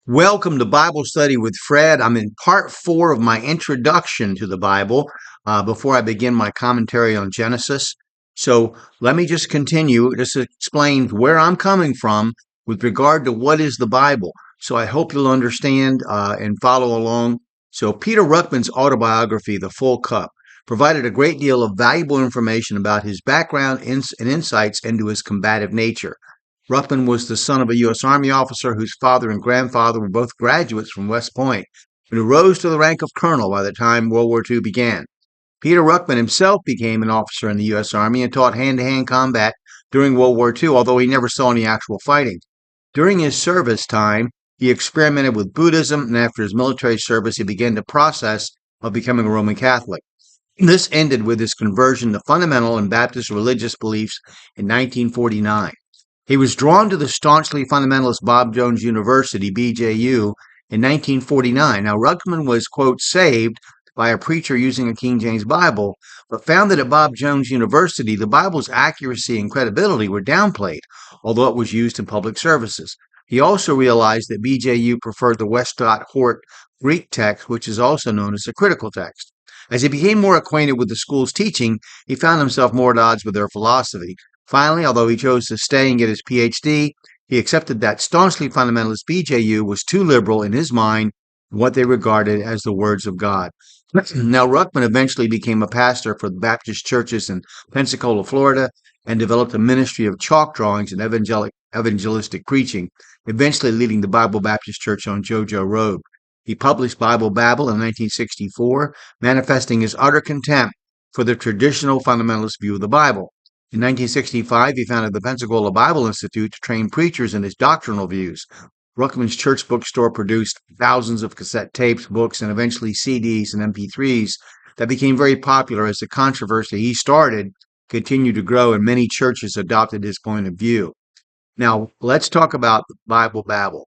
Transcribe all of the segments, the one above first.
Welcome to Bible Study with Fred. I'm in part 4 of my introduction to the Bible before I begin my commentary on Genesis. So let me just continue, just to explain where I'm coming from with regard to what is the Bible. So I hope you'll understand and follow along. So Peter Ruckman's autobiography, The Full Cup, provided a great deal of valuable information about his background and insights into his combative nature. Ruckman was the son of a U.S. Army officer whose father and grandfather were both graduates from West Point, and who rose to the rank of colonel by the time World War II began. Peter Ruckman himself became an officer in the U.S. Army and taught hand-to-hand combat during World War II, although he never saw any actual fighting. During his service time, he experimented with Buddhism, and after his military service, he began the process of becoming a Roman Catholic. This ended with his conversion to fundamental and Baptist religious beliefs in 1949. He was drawn to the staunchly fundamentalist Bob Jones University, BJU, in 1949. Now, Ruckman was, quote, saved by a preacher using a King James Bible, but found that at Bob Jones University, the Bible's accuracy and credibility were downplayed, although it was used in public services. He also realized that BJU preferred the Westcott Hort Greek text, which is also known as the critical text. As he became more acquainted with the school's teaching, he found himself more at odds with their philosophy. Finally, although he chose to stay and get his Ph.D., he accepted that staunchly fundamentalist BJU was too liberal in his mind in what they regarded as the words of God. Now, Ruckman eventually became a pastor for the Baptist churches in Pensacola, Florida, and developed a ministry of chalk drawings and evangelistic preaching, eventually leading the Bible Baptist Church on JoJo Road. He published Bible Babble in 1964, manifesting his utter contempt for the traditional fundamentalist view of the Bible. In 1965, he founded the Pensacola Bible Institute to train preachers in his doctrinal views. Ruckman's church bookstore produced thousands of cassette tapes, books, and eventually CDs and MP3s that became very popular as the controversy he started continued to grow and many churches adopted his point of view. Now, let's talk about Bible Babble,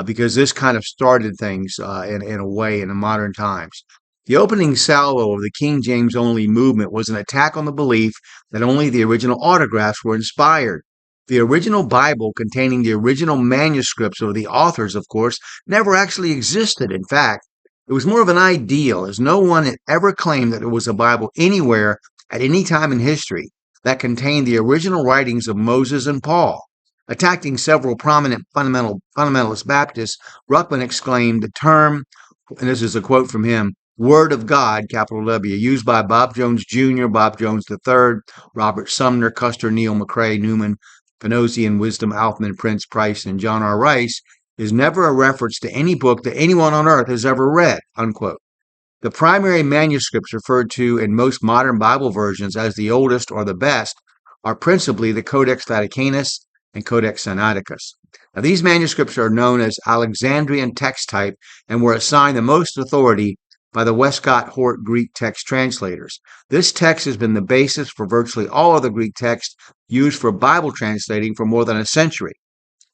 because this kind of started things in a way in the modern times. The opening salvo of the King James only movement was an attack on the belief that only the original autographs were inspired. The original Bible, containing the original manuscripts of the authors, of course, never actually existed. In fact, it was more of an ideal, as no one had ever claimed that there was a Bible anywhere at any time in history that contained the original writings of Moses and Paul. Attacking several prominent fundamentalist Baptists, Ruckman exclaimed the term, and this is a quote from him, Word of God, capital W, used by Bob Jones Jr., Bob Jones III, Robert Sumner, Custer, Neal, McCrae, Newman, Panosian, Wisdom, Alfman, Prince, Price, and John R. Rice, is never a reference to any book that anyone on earth has ever read, unquote. The primary manuscripts referred to in most modern Bible versions as the oldest or the best are principally the Codex Vaticanus and Codex Sinaiticus. Now, these manuscripts are known as Alexandrian text type and were assigned the most authority by the Westcott Hort Greek text translators. This text has been the basis for virtually all other Greek texts used for Bible translating for more than a century.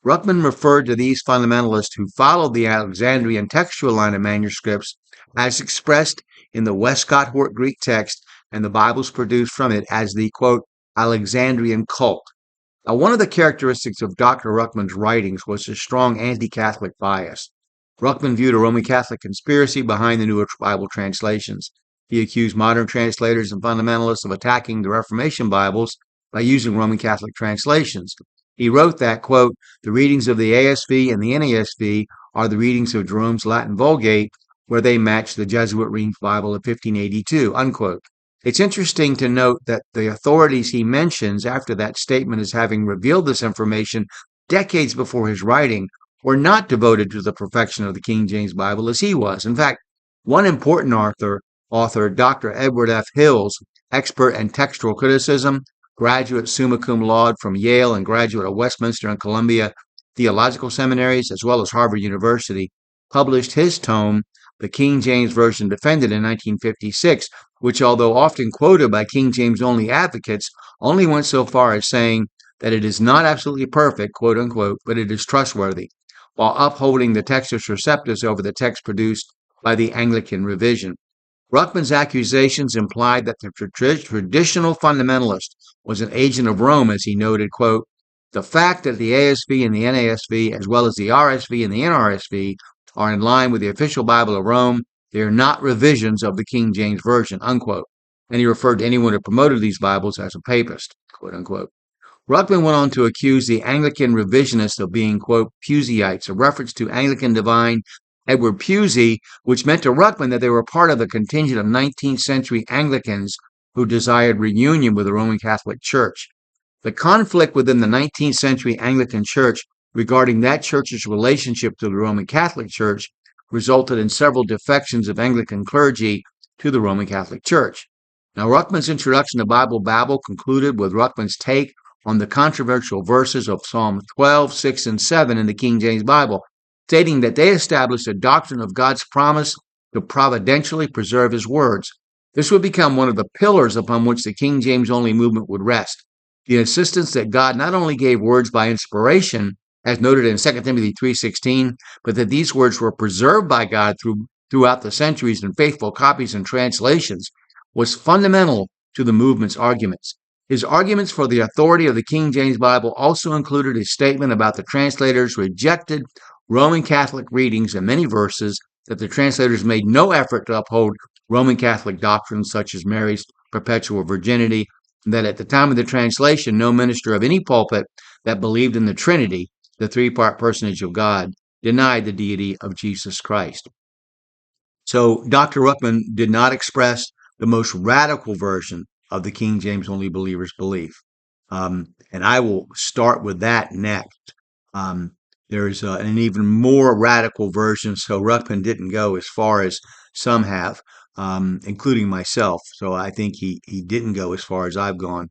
Ruckman referred to these fundamentalists who followed the Alexandrian textual line of manuscripts as expressed in the Westcott Hort Greek text and the Bibles produced from it as the, quote, Alexandrian cult. Now, one of the characteristics of Dr. Ruckman's writings was his strong anti-Catholic bias. Ruckman viewed a Roman Catholic conspiracy behind the newer Bible translations. He accused modern translators and fundamentalists of attacking the Reformation Bibles by using Roman Catholic translations. He wrote that, quote, the readings of the ASV and the NASV are the readings of Jerome's Latin Vulgate, where they match the Jesuit Rheims Bible of 1582, unquote. It's interesting to note that the authorities he mentions after that statement as having revealed this information decades before his writing were not devoted to the perfection of the King James Bible as he was. In fact, one important author, Dr. Edward F. Hills, expert in textual criticism, graduate summa cum laude from Yale and graduate of Westminster and Columbia Theological Seminaries, as well as Harvard University, published his tome, The King James Version Defended, in 1956, which, although often quoted by King James only advocates, only went so far as saying that it is not absolutely perfect, quote unquote, but it is trustworthy, while upholding the Textus Receptus over the text produced by the Anglican revision. Ruckman's accusations implied that the traditional fundamentalist was an agent of Rome, as he noted, quote, The fact that the ASV and the NASV, as well as the RSV and the NRSV, are in line with the official Bible of Rome, they are not revisions of the King James Version, unquote. And he referred to anyone who promoted these Bibles as a papist, quote unquote. Ruckman went on to accuse the Anglican revisionists of being, quote, Puseyites, a reference to Anglican divine Edward Pusey, which meant to Ruckman that they were part of the contingent of 19th century Anglicans who desired reunion with the Roman Catholic Church. The conflict within the 19th century Anglican Church regarding that church's relationship to the Roman Catholic Church resulted in several defections of Anglican clergy to the Roman Catholic Church. Now, Ruckman's introduction to Bible Babble concluded with Ruckman's take on the controversial verses of Psalm 12, 6, and 7 in the King James Bible, stating that they established a doctrine of God's promise to providentially preserve his words. This would become one of the pillars upon which the King James only movement would rest. The insistence that God not only gave words by inspiration, as noted in 2 Timothy 3:16, but that these words were preserved by God throughout the centuries in faithful copies and translations, was fundamental to the movement's arguments. His arguments for the authority of the King James Bible also included his statement about the translators' rejected Roman Catholic readings in many verses, that the translators made no effort to uphold Roman Catholic doctrines such as Mary's perpetual virginity, and that at the time of the translation, no minister of any pulpit that believed in the Trinity, the three-part personage of God, denied the deity of Jesus Christ. So Dr. Ruckman did not express the most radical version of the King James only believers' belief. And I will start with that next. There's an even more radical version, so Ruckman didn't go as far as some have, including myself. So I think he didn't go as far as I've gone.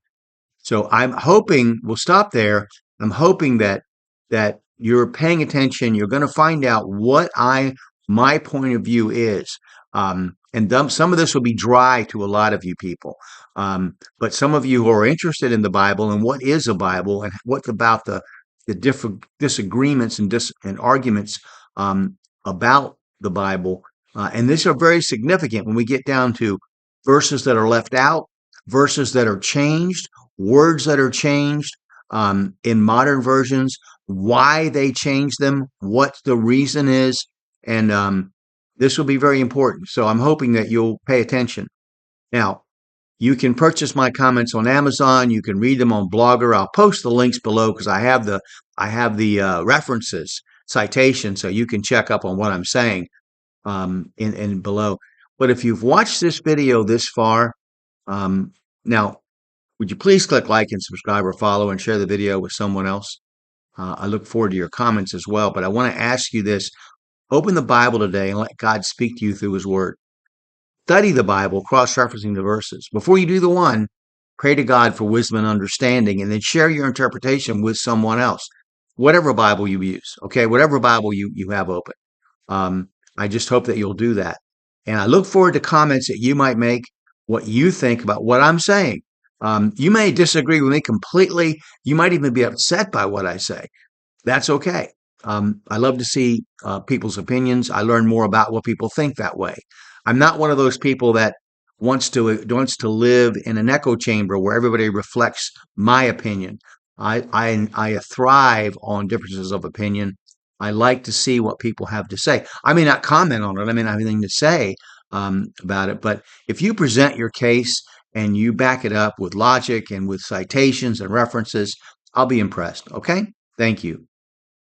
So I'm hoping, we'll stop there. I'm hoping that you're paying attention. You're going to find out what my point of view is. And some of this will be dry to a lot of you people. But some of you who are interested in the Bible and what is a Bible and what's about the different disagreements and arguments about the Bible. And these are very significant when we get down to verses that are left out, verses that are changed, words that are changed in modern versions, why they change them, what the reason is. And this will be very important. So I'm hoping that you'll pay attention. Now, you can purchase my comments on Amazon. You can read them on Blogger. I'll post the links below because I have the references, citations, so you can check up on what I'm saying in below. But if you've watched this video this far, now, would you please click like and subscribe or follow and share the video with someone else? I look forward to your comments as well. But I want to ask you this. Open the Bible today and let God speak to you through his word. Study the Bible, cross-referencing the verses. Before you do the one, pray to God for wisdom and understanding, and then share your interpretation with someone else. Whatever Bible you use, okay? Whatever Bible you have open. I just hope that you'll do that. And I look forward to comments that you might make, what you think about what I'm saying. You may disagree with me completely. You might even be upset by what I say. That's okay. I love to see people's opinions. I learn more about what people think that way. I'm not one of those people that wants to live in an echo chamber where everybody reflects my opinion. I thrive on differences of opinion. I like to see what people have to say. I may not comment on it. I may not have anything to say about it. But if you present your case and you back it up with logic and with citations and references, I'll be impressed. Okay? Thank you.